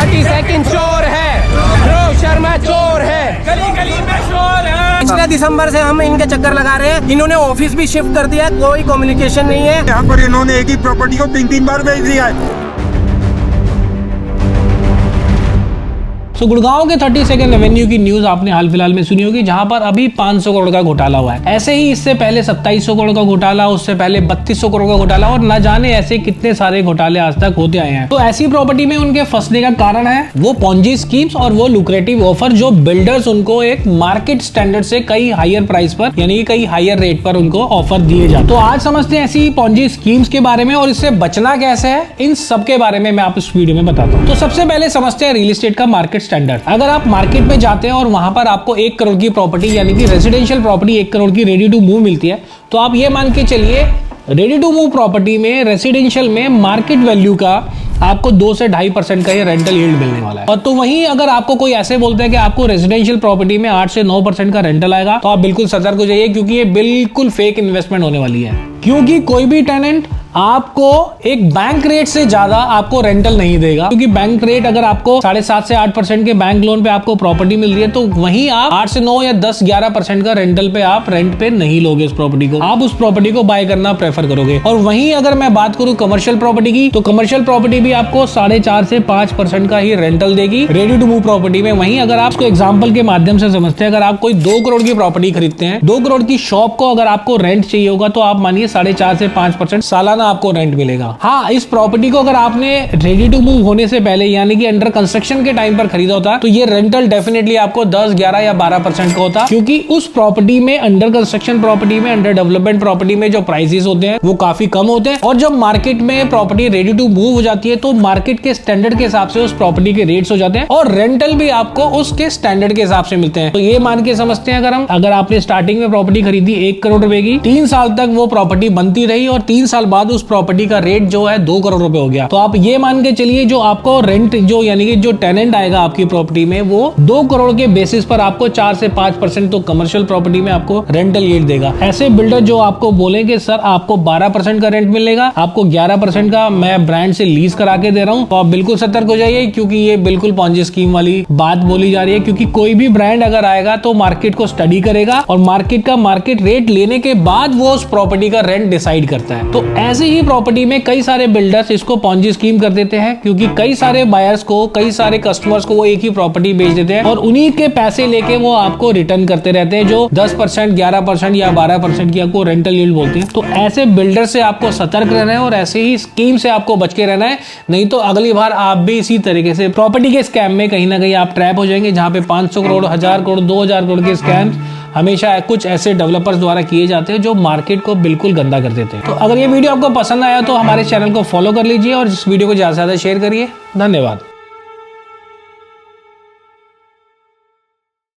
32nd चोर है, ध्रुव शर्मा चोर है, गली गली में शोर है। पिछले दिसंबर से हम इनके चक्कर लगा रहे हैं। इन्होंने ऑफिस भी शिफ्ट कर दिया, कोई कम्युनिकेशन नहीं है। यहाँ पर इन्होंने एक ही प्रॉपर्टी को 3-3 बार बेच दिया है। तो गुड़गांव के 32nd एवेन्यू की न्यूज आपने हाल फिलहाल में सुनी होगी, जहां पर अभी 500 करोड़ का घोटाला हुआ है। ऐसे ही इससे पहले 2700 करोड़ का घोटाला, उससे पहले 3200 करोड़ का घोटाला, और न जाने ऐसे कितने सारे घोटाले आज तक होते आए हैं। तो ऐसी प्रॉपर्टी में उनके फंसने का कारण है वो पॉन्जी स्कीम्स और वो लुक्रेटिव ऑफर जो बिल्डर्स उनको एक मार्केट स्टैंडर्ड से कई हायर प्राइस पर, यानी कई हायर रेट पर उनको ऑफर दिए जाते। तो आज समझते हैं ऐसी पॉन्जी स्कीम्स के बारे में, और इससे बचना कैसे है, इन सब के बारे में मैं आप इस वीडियो में बताता हूँ। तो सबसे पहले समझते हैं रियल एस्टेट का मार्केट स्टैंडर्ड। अगर आप मार्केट में जाते हैं और वहां पर आपको 1 करोड़ की प्रॉपर्टी, यानी कि रेजिडेंशियल प्रॉपर्टी 1 करोड़ की रेडी टू मूव मिलती है, तो आप ये मान के चलिए रेडी टू मूव प्रॉपर्टी में, रेजिडेंशियल में मार्केट वैल्यू का आपको 2 से 2.5% का ये रेंटल यील्ड मिलने वाला है। और तो वहीं अगर आपको कोई ऐसे बोलता है कि आपको रेजिडेंशियल प्रॉपर्टी में 8 से 9% का रेंटल आएगा, तो आप बिल्कुल सतर्क हो जाइए, क्योंकि ये बिल्कुल फेक इन्वेस्टमेंट होने वाली है। क्योंकि कोई भी टेनेंट आपको एक बैंक रेट से ज्यादा आपको रेंटल नहीं देगा, क्योंकि बैंक रेट अगर आपको 7.5 से 8% के बैंक लोन पे आपको प्रॉपर्टी मिल रही है, तो वहीं आप 8 से 9 या 10-11% का रेंटल पे आप रेंट पे नहीं लोगे उस प्रॉपर्टी को, आप उस प्रॉपर्टी को बाय करना प्रेफर करोगे। और वहीं अगर मैं बात करूं कमर्शियल प्रॉपर्टी की, तो कमर्शियल प्रॉपर्टी भी आपको 4.5 से 5% का ही रेंटल देगी रेडी टू मूव प्रॉपर्टी में। वहीं अगर आप इसको एग्जाम्पल के माध्यम से समझते हैं, अगर आप कोई 2 करोड़ की प्रॉपर्टी खरीदते हैं, 2 करोड़ की शॉप को अगर आपको रेंट चाहिए होगा, तो आप मानिए 4.5 से 5% सालाना आपको रेंट मिलेगा। हाँ, इस प्रॉपर्टी को अगर आपने रेडी टू मूव होने से पहले, यानी कि अंडर कंस्ट्रक्शन के टाइम पर खरीदा होता, तो ये रेंटल डेफिनेटली आपको 10, 11 या 12% का होता, क्योंकि उस प्रॉपर्टी में, अंडर कंस्ट्रक्शन प्रॉपर्टी में, अंडर डेवलपमेंट प्रॉपर्टी में जो प्राइसेस होते हैं वो काफी कम होते हैं। और जब मार्केट में प्रॉपर्टी रेडी टू मूव हो जाती है, तो मार्केट के स्टैंडर्ड के हिसाब से उस प्रॉपर्टी के रेट्स हो जाते हैं, और रेंटल भी आपको उसके स्टैंडर्ड के हिसाब से मिलते हैं। तो ये मान के समझते हैं, अगर आपने स्टार्टिंग में प्रॉपर्टी खरीदी 1 करोड़ रुपए की, 3 साल तक वो प्रॉपर्टी बनती रही, और 3 साल बाद उस प्रॉपर्टी का रेट जो है 2 करोड़ रुपए हो गया, तो आप ये मान के चलिए जो आपको रेंट, जो यानी कि जो टेनेंट आएगा आपकी प्रॉपर्टी में, वो 2 करोड़ के बेसिस पर आपको 4 से 5% तो कमर्शियल प्रॉपर्टी में आपको रेंटल यील्ड देगा। ऐसे बिल्डर जो आपको बोलेंगे सर आपको 12% का रेंट मिलेगा, आपको 11% का मैं ब्रांड से लीज करा के दे रहा हूं, तो आप बिल्कुल सतर्क हो जाइए, क्योंकि ये बिल्कुल पॉन्जी स्कीम वाली बात बोली जा रही है। क्योंकि कोई भी ब्रांड अगर आएगा तो मार्केट को स्टडी करेगा, और मार्केट रेट लेने के बाद वो उस प्रॉपर्टी का रेंट डिसाइड करता है। तो ऐसे ही प्रॉपर्टी में कई सारे बिल्डर्स इसको पॉन्जी स्कीम कर देते हैं, क्योंकि कई सारे बायर्स को, कई सारे कस्टमर्स को वो एक ही प्रॉपर्टी बेच देते हैं, और उन्हीं के पैसे लेके वो आपको रिटर्न करते रहते हैं, जो 10%, 11% या 12% की आपको रेंटल यील्ड बोलते हैं। तो ऐसे बिल्डर से आपको सतर्क रहना है, और ऐसे ही स्कीम से आपको बच के रहना है, नहीं तो अगली बार आप भी इसी तरीके से प्रॉपर्टी के स्कैम में कहीं ना कहीं आप ट्रैप हो जाएंगे, जहां पे 500 करोड़, 1000 करोड़, 2000 करोड़ के स्कैम हमेशा कुछ ऐसे डेवलपर्स द्वारा किए जाते हैं जो मार्केट को बिल्कुल गंदा कर देते हैं। तो अगर ये वीडियो आपको पसंद आया तो हमारे चैनल को फॉलो कर लीजिए, और इस वीडियो को ज्यादा से ज्यादा शेयर करिए। धन्यवाद।